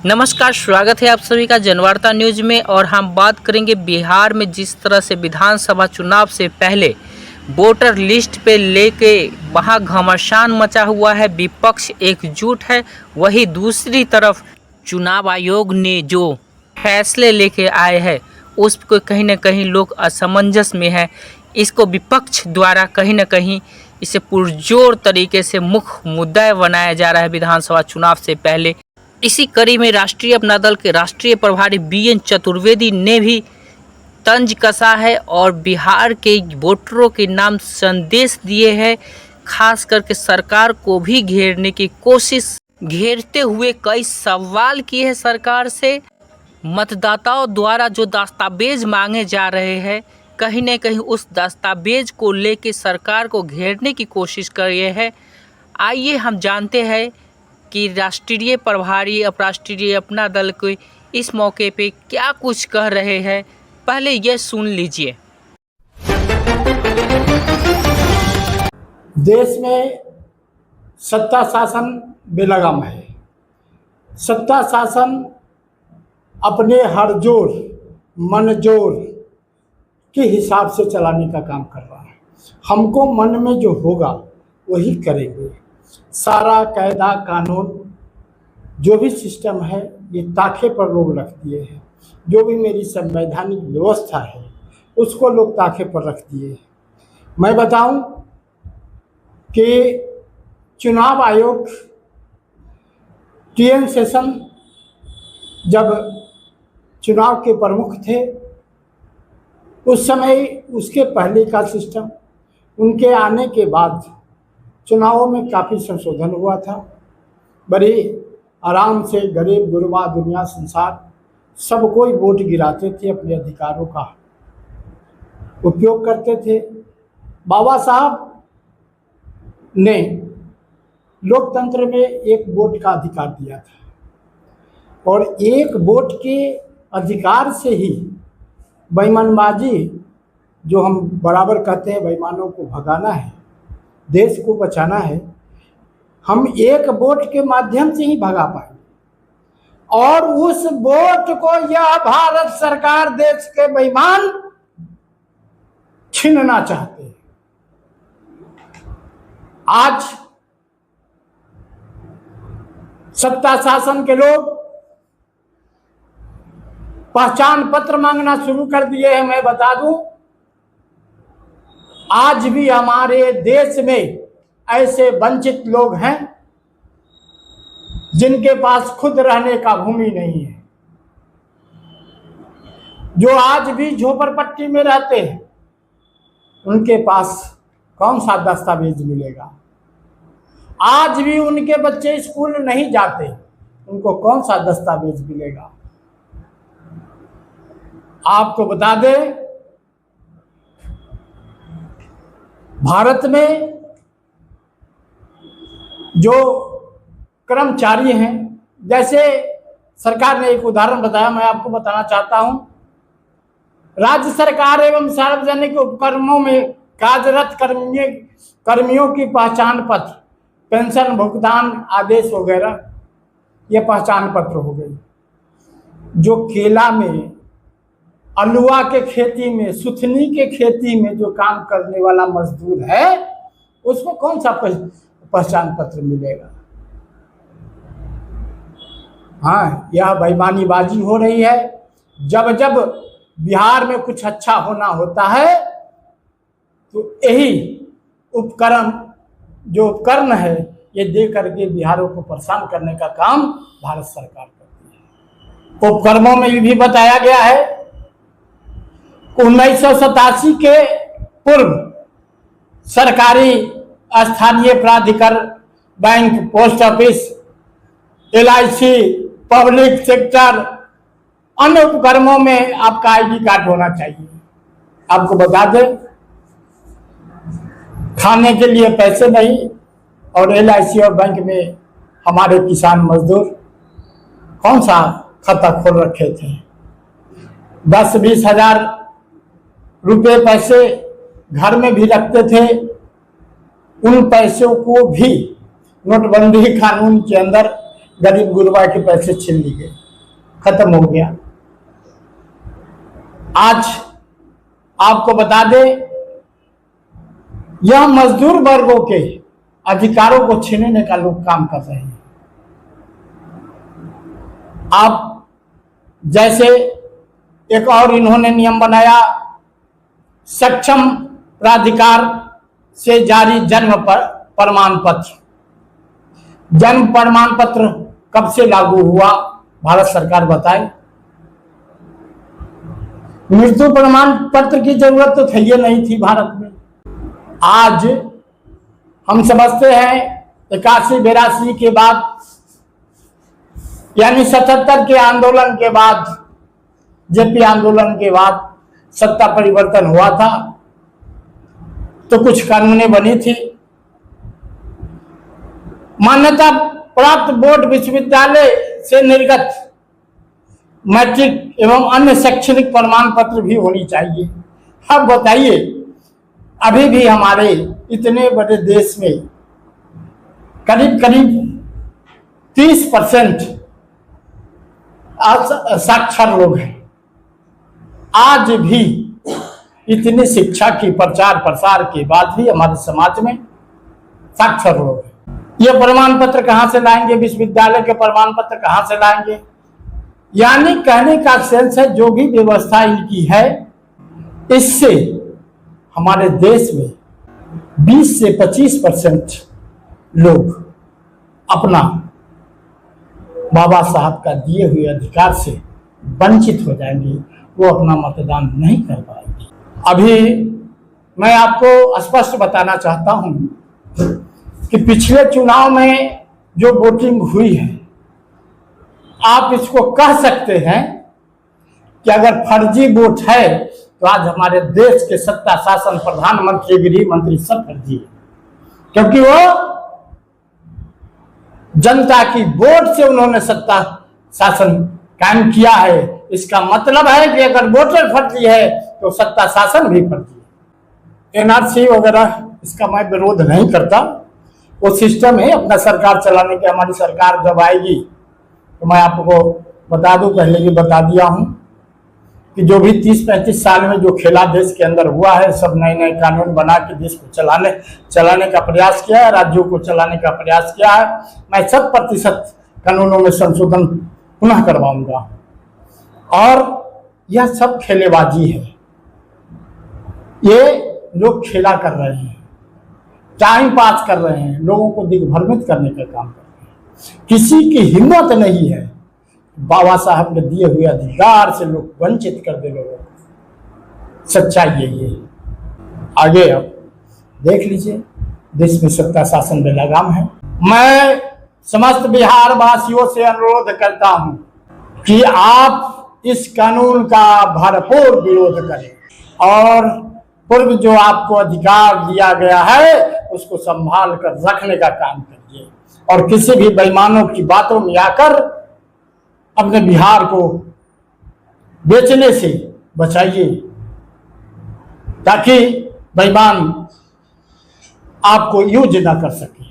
नमस्कार, स्वागत है आप सभी का जनवार्ता न्यूज में। और हम बात करेंगे बिहार में जिस तरह से विधानसभा चुनाव से पहले वोटर लिस्ट पे लेके वहाँ घमासान मचा हुआ है, विपक्ष एकजुट है। वही दूसरी तरफ चुनाव आयोग ने जो फैसले लेके आए हैं उसको कहीं ना कहीं लोग असमंजस में है। इसको विपक्ष द्वारा कहीं ना कहीं इसे पुरजोर तरीके से मुख्य मुद्दा बनाया जा रहा है विधानसभा चुनाव से पहले। इसी कड़ी में राष्ट्रीय अपना दल के राष्ट्रीय प्रभारी बीएन चतुर्वेदी ने भी तंज कसा है और बिहार के वोटरों के नाम संदेश दिए हैं, खास करके सरकार को भी घेरने की कोशिश, घेरते हुए कई सवाल किए हैं सरकार से। मतदाताओं द्वारा जो दस्तावेज मांगे जा रहे हैं, कहीं न कहीं उस दस्तावेज को लेकर सरकार को घेरने की कोशिश कर रहे हैं। आइए हम जानते हैं कि राष्ट्रीय प्रभारी राष्ट्रीय अपना दल को इस मौके पे क्या कुछ कह रहे हैं, पहले ये सुन लीजिए। देश में सत्ता शासन बेलगाम है। सत्ता शासन अपने हरजोर मनजोर के हिसाब से चलाने का काम कर रहा है। हमको मन में जो होगा वही करेंगे। सारा कायदा कानून जो भी सिस्टम है ये ताखे पर लोग रख दिए हैं। जो भी मेरी संवैधानिक व्यवस्था है उसको लोग ताखे पर रख दिए हैं। मैं बताऊं कि चुनाव आयोग टीएन सेशन जब चुनाव के प्रमुख थे उस समय उसके पहले का सिस्टम, उनके आने के बाद चुनावों में काफ़ी संशोधन हुआ था। बड़े आराम से गरीब गुरबा दुनिया संसार सब कोई वोट गिराते थे, अपने अधिकारों का उपयोग करते थे। बाबा साहब ने लोकतंत्र में एक वोट का अधिकार दिया था और एक वोट के अधिकार से ही बेईमानबाजी, जो हम बराबर कहते हैं बेईमानों को भगाना है, देश को बचाना है, हम एक वोट के माध्यम से ही भगा पाएंगे। और उस वोट को यह भारत सरकार देश के बेईमान छीनना चाहते हैं। आज सत्ता शासन के लोग पहचान पत्र मांगना शुरू कर दिए हैं। मैं बता दूं, आज भी हमारे देश में ऐसे वंचित लोग हैं जिनके पास खुद रहने का भूमि नहीं है, जो आज भी झोपड़पट्टी में रहते हैं। उनके पास कौन सा दस्तावेज मिलेगा? आज भी उनके बच्चे स्कूल नहीं जाते, उनको कौन सा दस्तावेज मिलेगा? आपको बता दें, भारत में जो कर्मचारी हैं, जैसे सरकार ने एक उदाहरण बताया, मैं आपको बताना चाहता हूं। राज्य सरकार एवं सार्वजनिक उपक्रमों में कार्यरत कर्मियों की पहचान पत्र, पेंशन भुगतान आदेश वगैरह, ये पहचान पत्र हो गई। जो केला में, अलुआ के खेती में, सुथनी के खेती में जो काम करने वाला मजदूर है उसको कौन सा पहचान पत्र मिलेगा? हाँ, यह बेईमानीबाजी हो रही है। जब जब बिहार में कुछ अच्छा होना होता है तो यही उपकरण है, ये दे करके बिहारों को परेशान करने का काम भारत सरकार करती है। उपक्रमों में ये भी बताया गया है 1987 के पूर्व सरकारी स्थानीय प्राधिकार, bank, post office, LIC, public sector, अन्य उपक्रमों में आपका ID कार्ड होना चाहिए। आपको बता दें, खाने के लिए पैसे नहीं और LIC और बैंक में हमारे किसान मजदूर कौन सा खाता खोल रखे थे? 10-20 हजार रुपए पैसे घर में भी रखते थे। उन पैसों को भी नोटबंदी कानून के अंदर गरीब गुरबा के पैसे छीन लिए, खत्म हो गया। आज आपको बता दें, यह मजदूर वर्गों के अधिकारों को छीनने का लोग काम कर रहे हैं। आप जैसे एक और इन्होंने नियम बनाया, सक्षम प्राधिकार से जारी जन्म प्रमाण पत्र। जन्म प्रमाण पत्र कब से लागू हुआ, भारत सरकार बताए। मृत्यु प्रमाण पत्र की जरूरत तो थी नहीं थी भारत में। आज हम समझते हैं 81-82 के बाद, यानी 77 के आंदोलन के बाद, जेपी आंदोलन के बाद सत्ता परिवर्तन हुआ था, तो कुछ कानूनें बनी थी। मान्यता प्राप्त बोर्ड विश्वविद्यालय से निर्गत मैट्रिक एवं अन्य शैक्षणिक प्रमाण पत्र भी होनी चाहिए। अब बताइए, अभी भी हमारे इतने बड़े देश में करीब करीब 30% साक्षर लोग हैं। आज भी इतनी शिक्षा की प्रचार प्रसार के बाद भी हमारे समाज में साक्षर लोग हैं। ये प्रमाण पत्र कहाँ से लाएंगे, विश्वविद्यालय के प्रमाण पत्र कहाँ से लाएंगे? यानी कहने का सेंस है, जो भी व्यवस्था इनकी है, इससे हमारे देश में 20 से 25% लोग अपना बाबा साहब का दिए हुए अधिकार से वंचित हो जाएंगे, वो अपना मतदान नहीं कर पाएंगे। अभी मैं आपको स्पष्ट बताना चाहता हूं कि पिछले चुनाव में जो वोटिंग हुई है, आप इसको कह सकते हैं कि अगर फर्जी वोट है तो आज हमारे देश के सत्ता शासन, प्रधानमंत्री, गृह मंत्री सब फर्जी है, क्योंकि वो जनता की वोट से उन्होंने सत्ता शासन कायम किया है। इसका मतलब है कि अगर वोटर फर्जी है तो सत्ता शासन भी फर्जी है। एनआरसी वगैरह इसका मैं विरोध नहीं करता, वो सिस्टम है अपना सरकार चलाने की। हमारी सरकार जब आएगी तो मैं आपको बता दूं, पहले भी बता दिया हूं कि जो भी 30-35 साल में जो खेला देश के अंदर हुआ है, सब नए नए कानून बना के देश को चलाने का प्रयास किया है, राज्यों को चलाने का प्रयास किया है। मैं 100% कानूनों में संशोधन पुनः करवाऊंगा। और यह सब खेलेबाजी है, ये लोग खेला कर रहे हैं, टाइम पास कर रहे हैं, लोगों को दिग्भ्रमित करने का काम कर रहे हैं। किसी की हिम्मत नहीं है बाबा साहब के दिए हुए अधिकार से लोग वंचित कर दे लोगों को। सच्चाई यही है। आगे अब देख लीजिए, देश में सत्ता शासन में लगाम है। मैं समस्त बिहार वासियों से अनुरोध करता हूं कि आप इस कानून का भरपूर विरोध करें और पूर्व जो आपको अधिकार दिया गया है उसको संभाल कर रखने का काम करिए, और किसी भी बेईमानों की बातों में आकर अपने बिहार को बेचने से बचाइए, ताकि बेईमान आपको यूज ना कर सके।